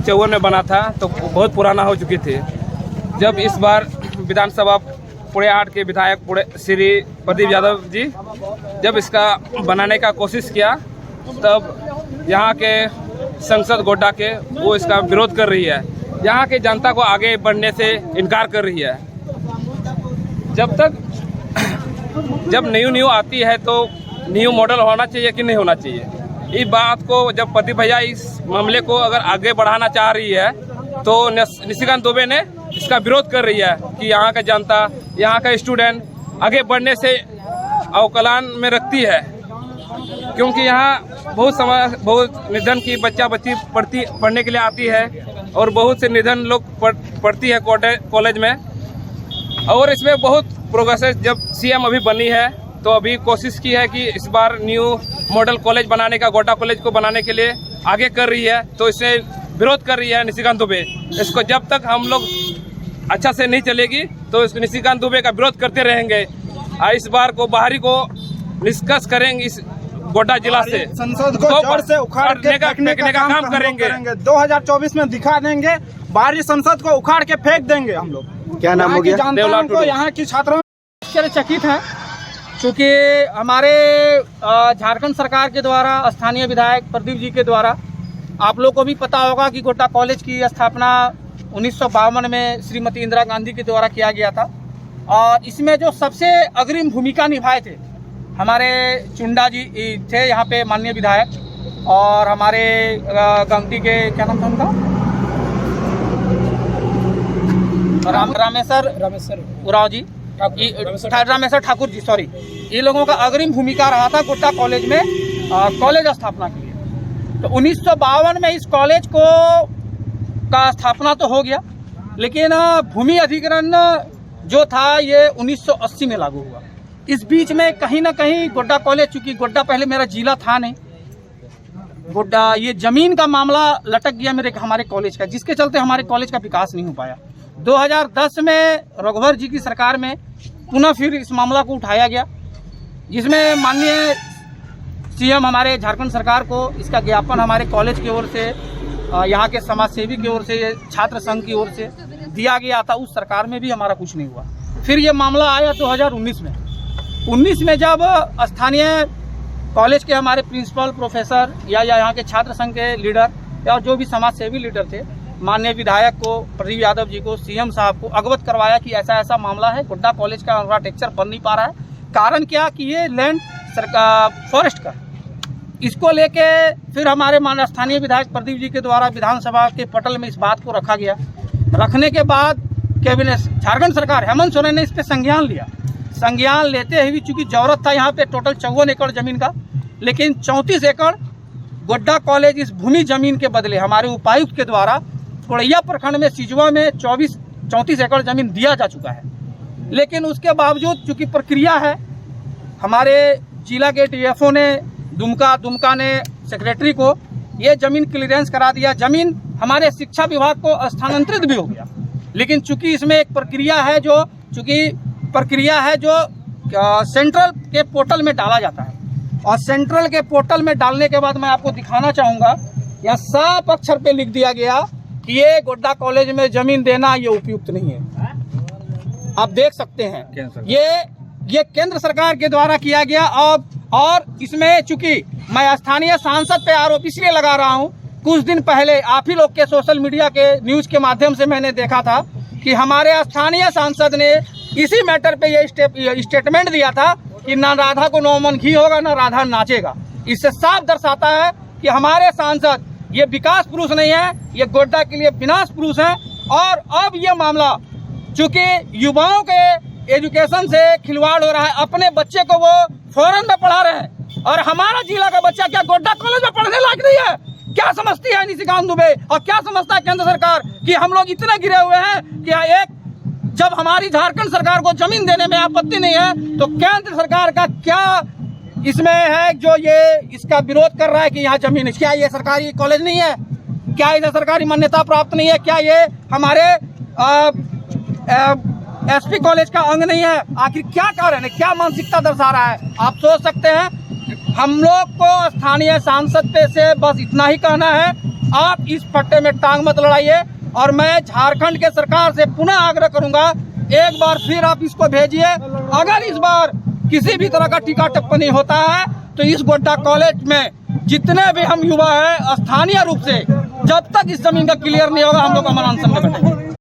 1954 में बना था, तो बहुत पुराना हो चुकी थी। जब इस बार विधानसभा पुणे-8 के विधायक श्री प्रदीप यादव जी जब इसका बनाने का कोशिश किया, तब यहाँ के संसद गोड्डा के वो इसका विरोध कर रही है। यहाँ के जनता को आगे बढ़ने से इनकार कर रही है। जब न्यू आती है तो न्यू मॉडल होना चाहिए कि नहीं होना चाहिए, इस बात को जब प्रदीप भैया इस मामले को अगर आगे बढ़ाना चाह रही है तो निशिकांत दुबे ने इसका विरोध कर रही है कि यहाँ का जनता, यहाँ का स्टूडेंट आगे बढ़ने से अवकलन में रखती है, क्योंकि यहाँ बहुत निर्धन की बच्ची पढ़ने के लिए आती है और बहुत से निर्धन लोग पढ़ती है कॉलेज में। और इसमें बहुत प्रोग्रेस, जब सीएम अभी बनी है तो अभी कोशिश की है कि इस बार न्यू मॉडल कॉलेज बनाने का, गोड्डा कॉलेज को बनाने के लिए आगे कर रही है, तो इसे विरोध कर रही है निशिकांत दुबे। इसको जब तक हम लोग अच्छा से नहीं चलेगी तो इस निशिकांत दुबे का विरोध करते रहेंगे और इस बार को बाहरी को निष्कर्ष करेंगे, इस गोड्डा जिला से संसद को जड़ से उखाड़ के फेंकने का काम करेंगे। 2024 में दिखा देंगे, बाहरी संसद को उखाड़ के फेंक देंगे हम लोग। क्या नाम हो गया? को यहाँ की छात्रों आश्चर्यचकित है, क्योंकि हमारे झारखंड सरकार के द्वारा, स्थानीय विधायक प्रदीप जी के द्वारा, आप लोग को भी पता होगा कि गोड्डा कॉलेज की स्थापना 1952 में श्रीमती इंदिरा गांधी के द्वारा किया गया था। और इसमें जो सबसे अग्रिम भूमिका निभाए थे हमारे चुंडा जी थे यहाँ पे, माननीय विधायक, और हमारे गंगटी के क्या नाम था उनका, रामेश्वर उराव जी, रामेश्वर ठाकुर जी, सॉरी, ये लोगों का अग्रिम भूमिका रहा था गोड्डा कॉलेज में कॉलेज स्थापना के लिए। तो 1952 में इस कॉलेज का स्थापना तो हो गया, लेकिन भूमि अधिग्रहण जो था ये 1980 में लागू हुआ। इस बीच में कहीं ना कहीं गोड्डा कॉलेज, चूंकि गोड्डा पहले मेरा जिला था नहीं, गोड्डा ये जमीन का मामला लटक गया हमारे कॉलेज का, जिसके चलते हमारे कॉलेज का विकास नहीं हो पाया। 2010 में रघुवर जी की सरकार में पुनः फिर इस मामला को उठाया गया, जिसमें माननीय सीएम हमारे झारखंड सरकार को इसका ज्ञापन हमारे कॉलेज की ओर से, यहाँ के समाज सेवी की ओर से, छात्र संघ की ओर से दिया गया था। उस सरकार में भी हमारा कुछ नहीं हुआ। फिर ये मामला आया 2019 में। 19 में जब स्थानीय कॉलेज के हमारे प्रिंसिपल, प्रोफेसर या यहाँ के छात्र संघ के लीडर या जो भी समाज सेवी लीडर थे, माननीय विधायक को, प्रदीप यादव जी को, सीएम साहब को अवगत करवाया कि ऐसा ऐसा मामला है, गोड्डा कॉलेज का इंफ्रास्ट्रक्चर बन नहीं पा रहा है। कारण क्या कि ये लैंड सरकार फॉरेस्ट का, इसको लेके फिर हमारे माननीय स्थानीय विधायक प्रदीप जी के द्वारा विधानसभा के पटल में इस बात को रखा गया। रखने के बाद कैबिनेट, झारखंड सरकार, हेमंत सोरेन ने इस पर संज्ञान लिया। संज्ञान लेते हुए चूंकि जरूरत था यहाँ पे टोटल 54 एकड़ जमीन का, लेकिन 34 एकड़ गोड्डा कॉलेज इस भूमि जमीन के बदले हमारे उपायुक्त के द्वारा कोड़ैया प्रखंड में सिजवा में 34 एकड़ जमीन दिया जा चुका है। लेकिन उसके बावजूद चूंकि प्रक्रिया है, हमारे जिला के डीएफओ ने, दुमका ने सेक्रेटरी को ये जमीन क्लियरेंस करा दिया। जमीन हमारे शिक्षा विभाग को स्थानांतरित भी हो गया, लेकिन चूंकि इसमें एक प्रक्रिया है जो सेंट्रल के पोर्टल में डाला जाता है, और सेंट्रल के पोर्टल में डालने के बाद मैं आपको दिखाना चाहूँगा, यहाँ साफ अक्षर पे लिख दिया गया कि ये गोड्डा कॉलेज में जमीन देना ये उपयुक्त नहीं है। आप देख सकते हैं ये केंद्र सरकार के द्वारा किया गया। और इसमें चूंकि मैं स्थानीय सांसद पे आरोप इसलिए लगा रहा हूं, कुछ दिन पहले आप ही लोग के सोशल मीडिया के न्यूज के माध्यम से मैंने देखा था कि हमारे स्थानीय सांसद ने इसी मैटर पे ये स्टेटमेंट दिया था कि ना राधा को 9 मन घी होगा, ना राधा नाचेगा। इससे साफ दर्शाता है कि हमारे सांसद ये विकास पुरुष नहीं है, ये गोड्डा के लिए विनाश पुरुष है। और अब ये मामला चूंकि युवाओं के एजुकेशन से खिलवाड़ हो रहा है, अपने बच्चे को वो फॉरेन में पढ़ा रहे हैं, और हमारा जिला का बच्चा क्या गोड्डा कॉलेज में पढ़ने लायक नहीं है? क्या समझती है निशिकांत दुबे और क्या समझता है केंद्र सरकार कि हम लोग इतने गिरे हुए हैं कि एक जब हमारी झारखंड सरकार को जमीन देने में आपत्ति नहीं है, तो केंद्र सरकार का क्या इसमें है जो ये इसका विरोध कर रहा है कि यहाँ जमीन, क्या ये सरकारी कॉलेज नहीं है? क्या इसे सरकारी मान्यता प्राप्त नहीं है? क्या ये हमारे एसपी कॉलेज का अंग नहीं है? आखिर क्या कारण है, क्या मानसिकता दर्शा रहा है? आप सोच सकते हैं। हम लोग को स्थानीय सांसद पे से बस इतना ही कहना है आप इस पट्टे में टांग मत लड़ाइए। और मैं झारखंड के सरकार से पुनः आग्रह करूंगा, एक बार फिर आप इसको भेजिए। अगर इस बार किसी भी तरह का टीका टिप्पणी होता है तो इस गोड्डा कॉलेज में जितने भी हम युवा हैं स्थानीय रूप से, जब तक इस जमीन का क्लियर नहीं होगा हम लोग अमन अनशन में बैठेंगे।